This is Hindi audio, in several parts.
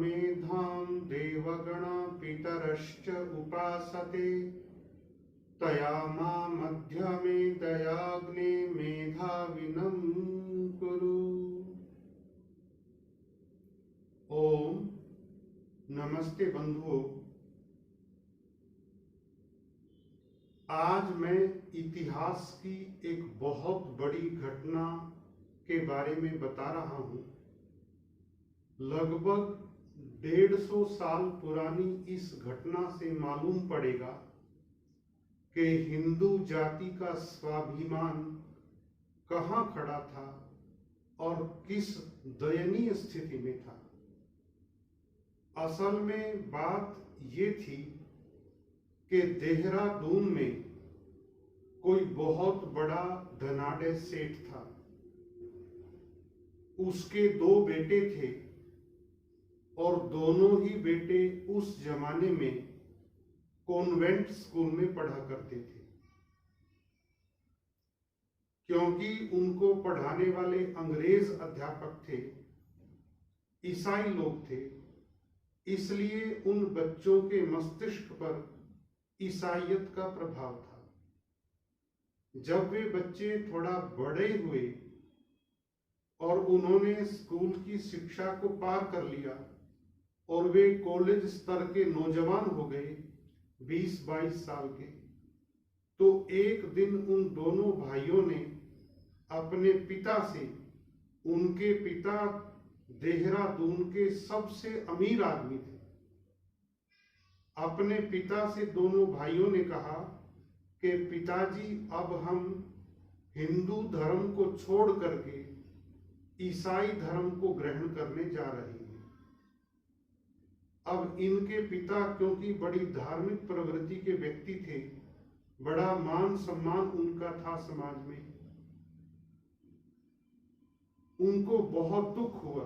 मेधां देवगण पितरश्च उपासते तया मा मध्यमे दयाग्ने मेधाविनं कुरु। ओम नमस्ते बंधुओं, आज मैं इतिहास की एक बहुत बड़ी घटना के बारे में बता रहा हूं। लगभग 150 साल पुरानी इस घटना से मालूम पड़ेगा कि हिंदू जाति का स्वाभिमान कहां खड़ा था और किस दयनीय स्थिति में था। असल में बात ये थी कि देहरादून में कोई बहुत बड़ा धनाढ्य सेठ था। उसके 2 बेटे थे और दोनों ही बेटे उस जमाने में कॉन्वेंट स्कूल में पढ़ा करते थे। क्योंकि उनको पढ़ाने वाले अंग्रेज अध्यापक थे, ईसाई लोग थे, इसलिए उन बच्चों के मस्तिष्क पर ईसाईयत का प्रभाव था। जब वे बच्चे थोड़ा बड़े हुए और उन्होंने स्कूल की शिक्षा को पार कर लिया और वे कॉलेज स्तर के नौजवान हो गए, 20-22 साल के, तो एक दिन उन दोनों भाइयों ने अपने पिता से, उनके पिता देहरादून के सबसे अमीर आदमी थे, अपने पिता से दोनों भाइयों ने कहा कि पिताजी, अब हम हिंदू धर्म को छोड़ करके ईसाई धर्म को ग्रहण करने जा रहे हैं। अब इनके पिता क्योंकि बड़ी धार्मिक प्रवृत्ति के व्यक्ति थे, बड़ा मान सम्मान उनका था समाज में, उनको बहुत दुख हुआ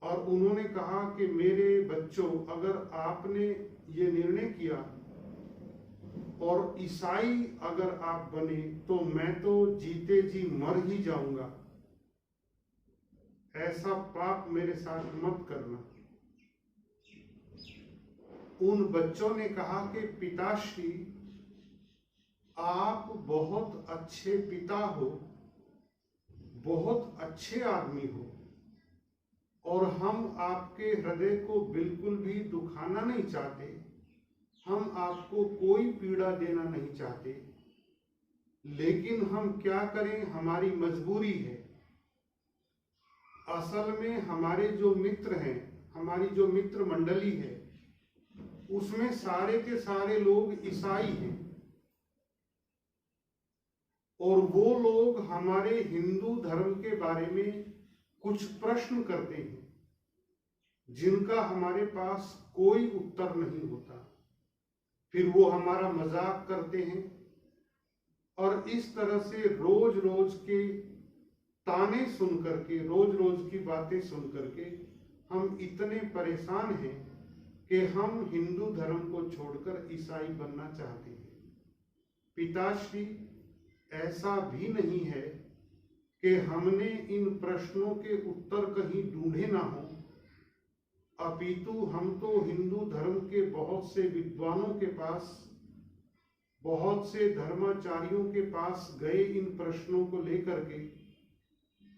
और उन्होंने कहा कि मेरे बच्चों, अगर आपने ये निर्णय किया और ईसाई अगर आप बने तो मैं तो जीते जी मर ही जाऊंगा। ऐसा पाप मेरे साथ मत करना। उन बच्चों ने कहा कि पिताश्री, आप बहुत अच्छे पिता हो, बहुत अच्छे आदमी हो और हम आपके हृदय को बिल्कुल भी दुखाना नहीं चाहते, हम आपको कोई पीड़ा देना नहीं चाहते, लेकिन हम क्या करें, हमारी मजबूरी है। असल में हमारे जो मित्र हैं, हमारी जो मित्र मंडली है, उसमें सारे के सारे लोग ईसाई हैं और वो लोग हमारे हिंदू धर्म के बारे में कुछ प्रश्न करते हैं जिनका हमारे पास कोई उत्तर नहीं होता। फिर वो हमारा मजाक करते हैं और इस तरह से रोज रोज के ताने सुन करके, रोज रोज की बातें सुन करके हम इतने परेशान हैं कि हम हिंदू धर्म को छोड़कर ईसाई बनना चाहते हैं। पिताश्री, ऐसा भी नहीं है कि हमने इन प्रश्नों के उत्तर कहीं ढूंढे ना हो, अपितु हम तो हिंदू धर्म के बहुत से विद्वानों के पास, बहुत से धर्माचार्यों के पास गए इन प्रश्नों को लेकर के,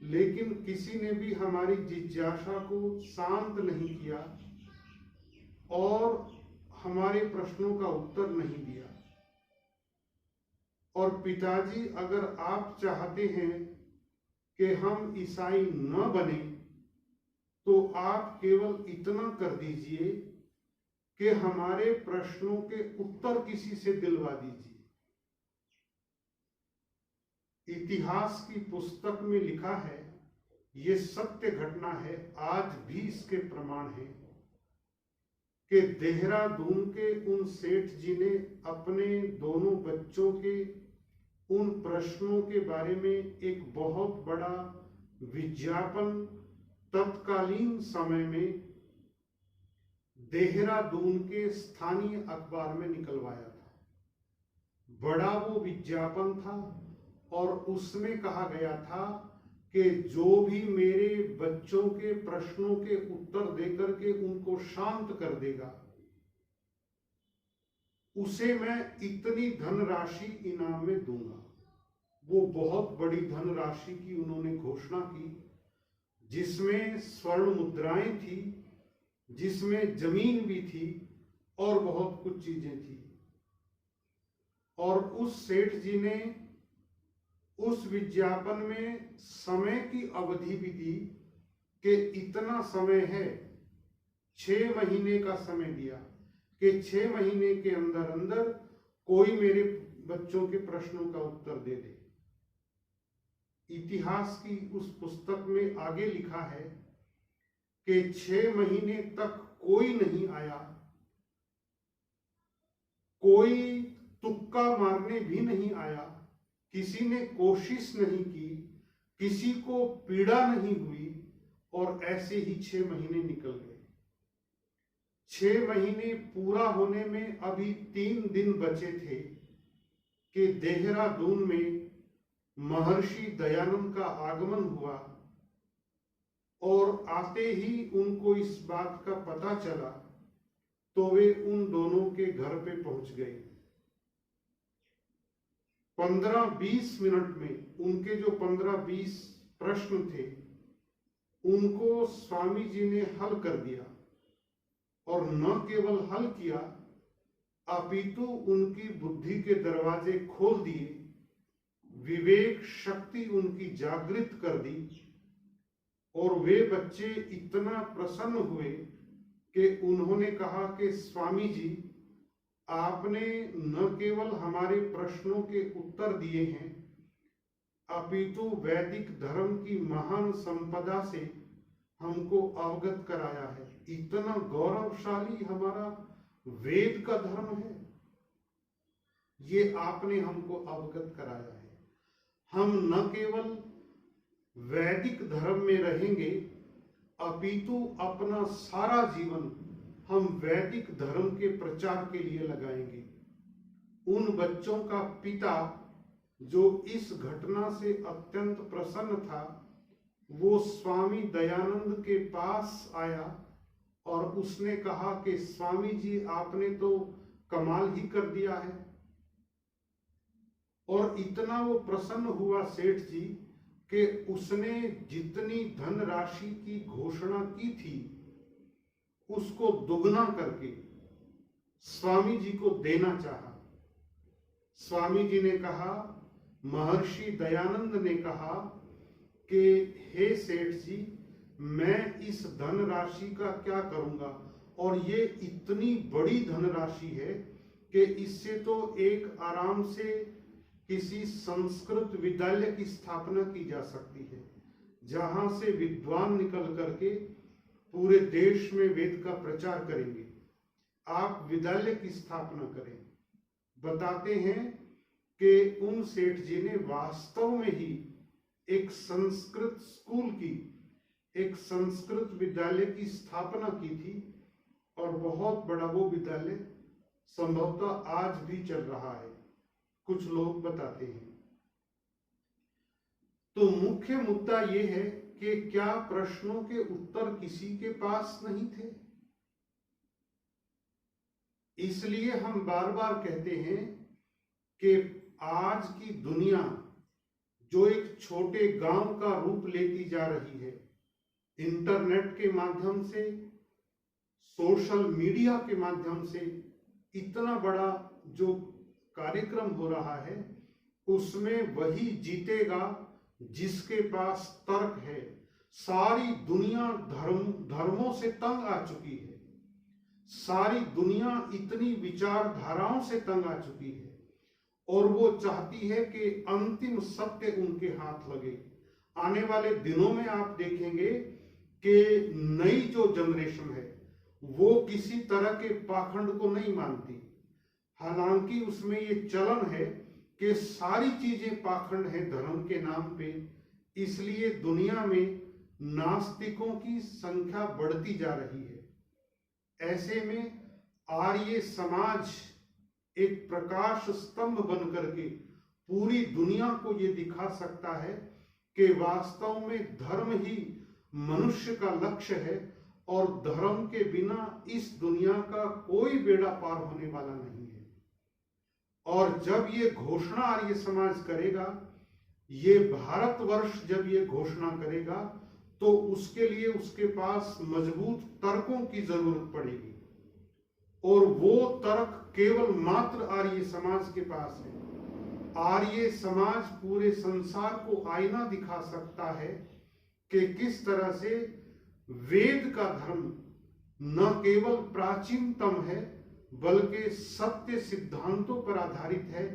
लेकिन किसी ने भी हमारी जिज्ञासा को शांत नहीं किया और हमारे प्रश्नों का उत्तर नहीं दिया। और पिताजी, अगर आप चाहते हैं कि हम ईसाई न बने तो आप केवल इतना कर दीजिए कि हमारे प्रश्नों के उत्तर किसी से दिलवा दीजिए। इतिहास की पुस्तक में लिखा है, ये सत्य घटना है, आज भी इसके प्रमाण है कि देहरादून के उन सेठ जी ने अपने दोनों बच्चों के उन प्रश्नों के बारे में एक बहुत बड़ा विज्ञापन तत्कालीन समय में देहरादून के स्थानीय अखबार में निकलवाया था। बड़ा वो विज्ञापन था और उसमें कहा गया था कि जो भी मेरे बच्चों के प्रश्नों के उत्तर देकर के उनको शांत कर देगा, उसे मैं इतनी धनराशि इनाम में दूंगा। वो बहुत बड़ी धनराशि की उन्होंने घोषणा की, जिसमें स्वर्ण मुद्राएं थी, जिसमें जमीन भी थी और बहुत कुछ चीजें थी। और उस सेठ जी ने उस विज्ञापन में समय की अवधि भी दी कि इतना समय है, 6 महीने का समय दिया कि 6 महीने के अंदर अंदर कोई मेरे बच्चों के प्रश्नों का उत्तर दे दे। इतिहास की उस पुस्तक में आगे लिखा है कि 6 महीने तक कोई नहीं आया, कोई तुक्का मारने भी नहीं आया, किसी ने कोशिश नहीं की, किसी को पीड़ा नहीं हुई, और ऐसे ही 6 महीने निकल गए। 6 महीने पूरा होने में अभी 3 दिन बचे थे कि देहरादून में महर्षि दयानंद का आगमन हुआ, और आते ही उनको इस बात का पता चला तो वे उन दोनों के घर पे पहुंच गए। 15-20 मिनट में उनके जो 15-20 प्रश्न थे उनको स्वामी जी ने हल कर दिया, और न केवल हल किया अपितु उनकी बुद्धि के दरवाजे खोल दिए, विवेक शक्ति उनकी जागृत कर दी, और वे बच्चे इतना प्रसन्न हुए कि उन्होंने कहा कि स्वामी जी, आपने न केवल हमारे प्रश्नों के उत्तर दिए हैं, अपितु वैदिक धर्म की महान संपदा से हमको अवगत कराया है। इतना गौरवशाली हमारा वेद का धर्म है, ये आपने हमको अवगत कराया है। हम न केवल वैदिक धर्म में रहेंगे, अपितु अपना सारा जीवन हम वैदिक धर्म के प्रचार के लिए लगाएंगे। उन बच्चों का पिता जो इस घटना से अत्यंत प्रसन्न था, वो स्वामी दयानंद के पास आया और उसने कहा कि स्वामी जी, आपने तो कमाल ही कर दिया है। और इतना वो प्रसन्न हुआ सेठ जी कि उसने जितनी धनराशि की घोषणा की थी उसको दुगना करके स्वामी जी को देना चाहा। स्वामी जी ने कहा, महर्षि दयानंद ने कहा कि हे सेठ जी, मैं इस धनराशि का क्या करूंगा, और ये इतनी बड़ी धनराशि है कि इससे तो एक आराम से किसी संस्कृत विद्यालय की स्थापना की जा सकती है, जहां से विद्वान निकल करके पूरे देश में वेद का प्रचार करेंगे। आप विद्यालय की स्थापना करें। बताते हैं कि उन सेठ जी ने वास्तव में ही एक संस्कृत स्कूल की, एक संस्कृत विद्यालय की स्थापना की थी, और बहुत बड़ा वो विद्यालय संभवतः आज भी चल रहा है, कुछ लोग बताते हैं। तो मुख्य मुद्दा ये है कि क्या प्रश्नों के उत्तर किसी के पास नहीं थे? इसलिए हम बार बार कहते हैं कि आज की दुनिया जो एक छोटे गांव का रूप लेती जा रही है, इंटरनेट के माध्यम से, सोशल मीडिया के माध्यम से इतना बड़ा जो कार्यक्रम हो रहा है, उसमें वही जीतेगा जिसके पास तर्क है। सारी दुनिया धर्मों से तंग आ चुकी है, सारी दुनिया इतनी विचारधाराओं से तंग आ चुकी है, और वो चाहती है कि अंतिम सत्य उनके हाथ लगे। आने वाले दिनों में आप देखेंगे कि नई जो जनरेशन है वो किसी तरह के पाखंड को नहीं मानती। हालांकि उसमें ये चलन है कि सारी चीजें पाखंड है धर्म के नाम पे, इसलिए दुनिया में नास्तिकों की संख्या बढ़ती जा रही है। ऐसे में आर्य समाज एक प्रकाश स्तंभ बन करके पूरी दुनिया को ये दिखा सकता है कि वास्तव में धर्म ही मनुष्य का लक्ष्य है और धर्म के बिना इस दुनिया का कोई बेड़ा पार होने वाला नहीं है। और जब ये घोषणा आर्य समाज करेगा, ये भारतवर्ष जब ये घोषणा करेगा, तो उसके लिए उसके पास मजबूत तर्कों की जरूरत पड़ेगी, और वो तर्क केवल मात्र आर्य समाज के पास है। आर्य समाज पूरे संसार को आईना दिखा सकता है कि किस तरह से वेद का धर्म न केवल प्राचीनतम है बल्कि सत्य सिद्धांतों पर आधारित है,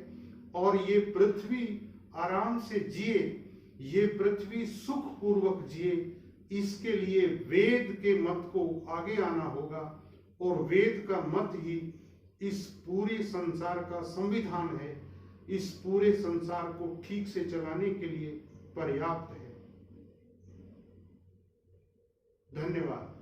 और ये पृथ्वी आराम से जिए, ये पृथ्वी सुखपूर्वक जिए, इसके लिए वेद के मत को आगे आना होगा, और वेद का मत ही इस पूरे संसार का संविधान है, इस पूरे संसार को ठीक से चलाने के लिए पर्याप्त है। धन्यवाद।